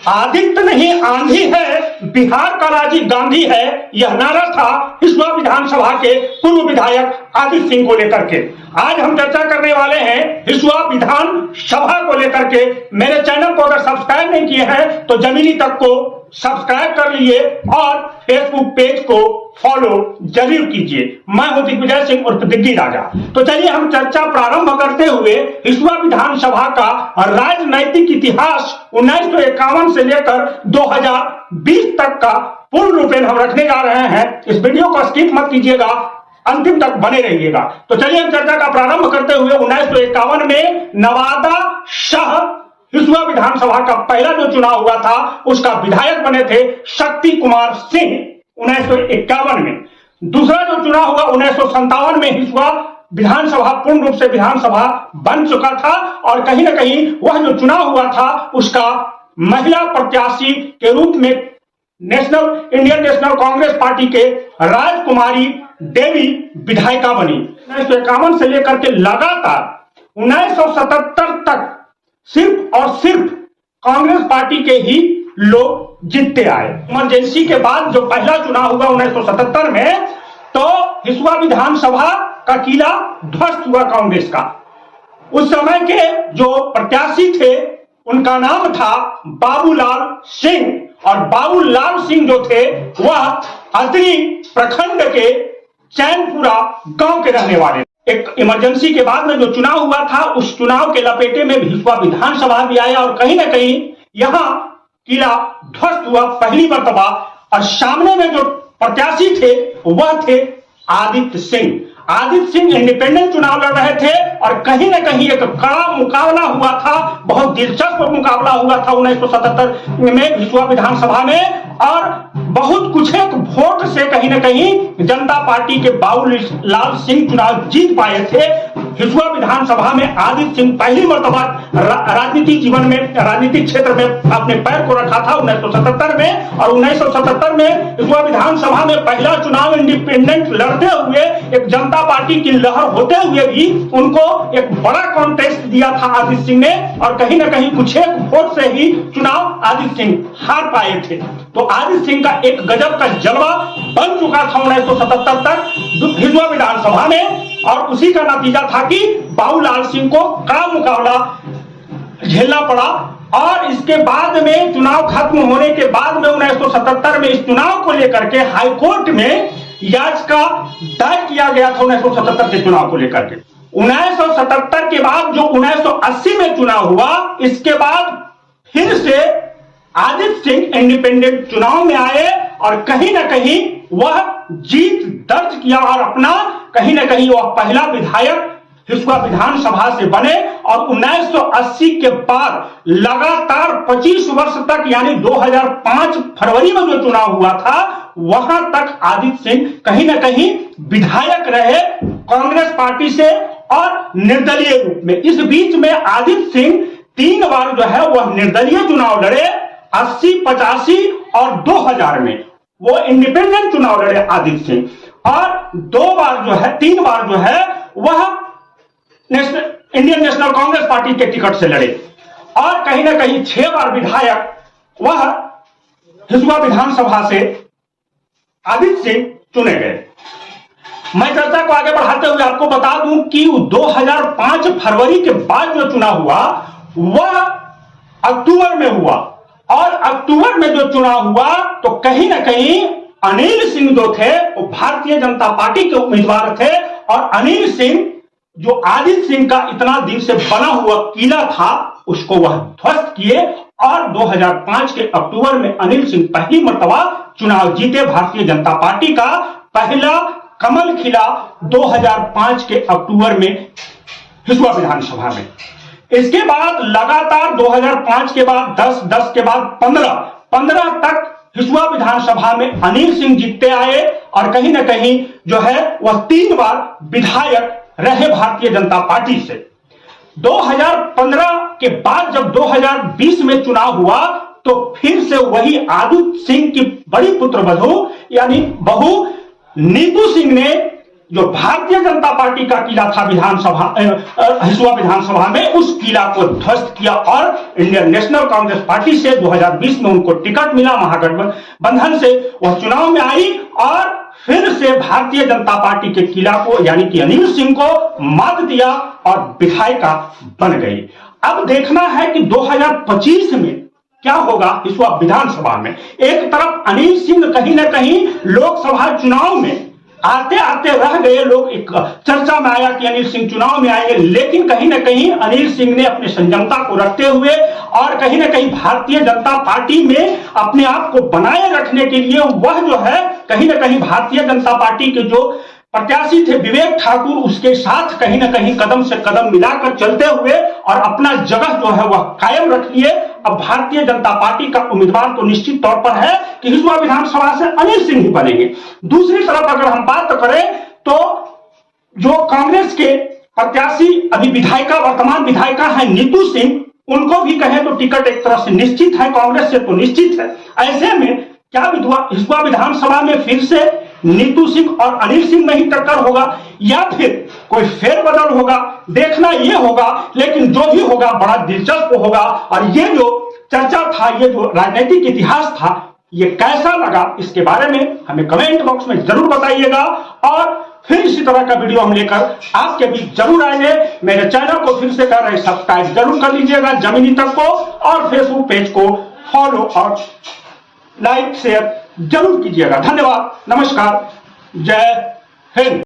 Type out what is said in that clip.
आदित्य नहीं आंधी है, बिहार का राजीव गांधी है, यह नारा था हिसुआ विधानसभा के पूर्व विधायक आदित्य सिंह को लेकर के। आज हम चर्चा करने वाले हैं हिसुआ विधानसभा को लेकर के। मेरे चैनल को अगर सब्सक्राइब नहीं किए हैं तो जमीनी तक को सब्सक्राइब कर लीजिए और फेसबुक पेज को फॉलो जरूर कीजिए। मैं हूं दिग्विजय सिंह उर्फ दिग्गी राजा। तो चलिए हम चर्चा प्रारंभ करते हुए हिसुआ विधानसभा का राजनैतिक इतिहास 1951 से लेकर 2020 तक का पूर्ण रूपेण हम रखने जा रहे हैं। इस वीडियो को स्किप मत कीजिएगा, अंतिम तक बने रहिएगा। तो चलिए हम चर्चा का प्रारंभ करते हुए 1951 में नवादा शहर हिसुआ विधानसभा का पहला जो चुनाव हुआ था उसका विधायक बने थे शक्ति कुमार सिंह 1951 में। दूसरा जो चुनाव हुआ 1957 में हिसुआ विधानसभा पूर्ण रूप से विधानसभा बन चुका था और कहीं ना कहीं वह जो चुनाव हुआ था उसका महिला प्रत्याशी के रूप में इंडियन नेशनल कांग्रेस पार्टी के राजकुमारी देवी विधायिका बनी। 1951 से लेकर के लगातार 1977 तक सिर्फ और सिर्फ कांग्रेस पार्टी के ही लोग जीतते आए। इमरजेंसी के बाद जो पहला चुनाव हुआ 1977 में, तो हिसुआ विधानसभा का किला ध्वस्त हुआ कांग्रेस का। उस समय के जो प्रत्याशी थे उनका नाम था बाबूलाल सिंह और बाबूलाल सिंह जो थे वह अतरी प्रखंड के चैनपुरा गांव के रहने वाले। एक इमरजेंसी के बाद में जो चुनाव हुआ था उस चुनाव के लपेटे में हिसुआ विधानसभा भी आया और कहीं ना कहीं यहां किला ध्वस्त हुआ पहली मर्तबा। और सामने में जो प्रत्याशी थे वह थे आदित्य सिंह। आदित्य सिंह इंडिपेंडेंट चुनाव लड़ रहे थे और कहीं ना कहीं एक कड़ा मुकाबला हुआ था, बहुत दिलचस्प मुकाबला हुआ था 1977 में हिसुआ विधानसभा में। और बहुत कुछ एक वोट से कहीं ना कहीं जनता पार्टी के बाबूलाल सिंह चुनाव जीत पाए थे। हिसुआ विधानसभा में आदित्य सिंह पहली मर्तबा राजनीतिक जीवन में, राजनीतिक क्षेत्र में अपने पैर को रखा था 1977 में। और 1977 में हिसुआ विधानसभा में पहला चुनाव इंडिपेंडेंट लड़ते हुए एक जनता पार्टी की लहर होते हुए भी उनको एक बड़ा कॉन्टेस्ट दिया था आदित्य सिंह ने और कहीं ना कहीं कुछ एक वोट से ही चुनाव आदित्य सिंह हार पाए थे। तो आदित्य सिंह का एक गजब का जलवा बन चुका था 1977 तक हिसुआ विधानसभा में। और उसी का नतीजा था कि बाबूलाल सिंह को कड़ा मुकाबला झेलना पड़ा। और इसके बाद में चुनाव खत्म होने के बाद में 1977 में इस चुनाव को लेकर के हाईकोर्ट में याचिका दायर किया गया था 1977 के चुनाव को लेकर के। 1977 के बाद जो 1980 में चुनाव हुआ, इसके बाद फिर से आदित्य सिंह इंडिपेंडेंट चुनाव में आए और कहीं ना कहीं वह जीत दर्ज किया और अपना कहीं ना कहीं वह पहला विधायक हिसुआ विधानसभा से बने। और 1980 के बाद लगातार 25 वर्ष तक यानी 2005 फरवरी में जो चुनाव हुआ था वहां तक आदित्य सिंह कहीं ना कहीं विधायक रहे कांग्रेस पार्टी से और निर्दलीय रूप में। इस बीच में आदित्य सिंह 3 बार जो है वह निर्दलीय चुनाव लड़े, 80, 85 और 2000 में वो इंडिपेंडेंट चुनाव लड़े आदित्य सिंह। और 3 बार जो है वह इंडियन नेशनल कांग्रेस पार्टी के टिकट से लड़े और कहीं ना कहीं 6 बार विधायक वह हिसुआ विधानसभा से आदित्य सिंह चुने गए। मैं चर्चा को आगे बढ़ाते हुए आपको बता दूं कि 2005 फरवरी के बाद जो चुनाव हुआ वह अक्टूबर में हुआ और अक्टूबर में जो चुनाव हुआ तो कहीं ना कहीं अनिल सिंह जो थे वो भारतीय जनता पार्टी के उम्मीदवार थे। और अनिल सिंह जो आदित्य सिंह का इतना दिन से बना हुआ किला था उसको वह ध्वस्त किए और 2005 के अक्टूबर में अनिल सिंह पहली मर्तबा चुनाव जीते। भारतीय जनता पार्टी का पहला कमल खिला 2005 के अक्टूबर में हिसुआ विधानसभा में। इसके बाद लगातार 2005 के बाद 10, 10 के बाद 15 तक हिसुआ विधानसभा में अनिल सिंह जीतते आए और कहीं ना कहीं जो है वह 3 बार विधायक रहे भारतीय जनता पार्टी से। 2015 के बाद जब 2020 में चुनाव हुआ तो फिर से वही आदित्य सिंह की बड़ी पुत्रवधू यानी बहू नीतू सिंह ने जो भारतीय जनता पार्टी का किला था विधानसभा हिसुआ विधानसभा में, उस किला को ध्वस्त किया और इंडियन नेशनल कांग्रेस पार्टी से 2020 में उनको टिकट मिला, महागठबंधन से वह चुनाव में आई और फिर से भारतीय जनता पार्टी के किला को यानी कि अनिल सिंह को मात दिया और विधायिका बन गई। अब देखना है कि 2025 में क्या होगा हिसुआ विधानसभा में। एक तरफ अनिल सिंह कहीं ना कहीं लोकसभा चुनाव में आते आते रह गए, लोग एक चर्चा में आया कि अनिल सिंह चुनाव में आएंगे, लेकिन कहीं ना कहीं अनिल सिंह ने अपनी संयमता को रखते हुए और कहीं ना कहीं भारतीय जनता पार्टी में अपने आप को बनाए रखने के लिए वह जो है कहीं ना कहीं भारतीय जनता पार्टी के जो प्रत्याशी थे विवेक ठाकुर, उसके साथ कहीं ना कहीं कदम से कदम मिलाकर चलते हुए और अपना जगह जो है वह कायम रख लिए। अब भारतीय जनता पार्टी का उम्मीदवार तो निश्चित तौर पर है कि हिसुआ विधानसभा से अनिल सिंह ही बनेंगे। दूसरी तरफ अगर हम बात करें तो जो कांग्रेस के प्रत्याशी अभी विधायिका वर्तमान विधायिका है नीतू सिंह, उनको भी कहें तो टिकट एक तरह से निश्चित है, कांग्रेस से तो निश्चित है। ऐसे में क्या हिसुआ विधानसभा में फिर से नीतू सिंह और अनिल सिंह में ही टक्कर होगा या फिर कोई फेरबदल होगा, देखना यह होगा। लेकिन जो भी होगा बड़ा दिलचस्प होगा और ये जो चर्चा था, ये जो राजनीतिक इतिहास था, ये कैसा लगा इसके बारे में हमें कमेंट बॉक्स में जरूर बताइएगा और फिर इसी तरह का वीडियो हम लेकर आपके बीच जरूर आएंगे। मेरे चैनल को फिर से कर रहे सब्सक्राइब जरूर कर लीजिएगा जमीनी तक को, और फेसबुक पेज को फॉलो और लाइक शेयर जरूर कीजिएगा। धन्यवाद, नमस्कार, जय हिंद।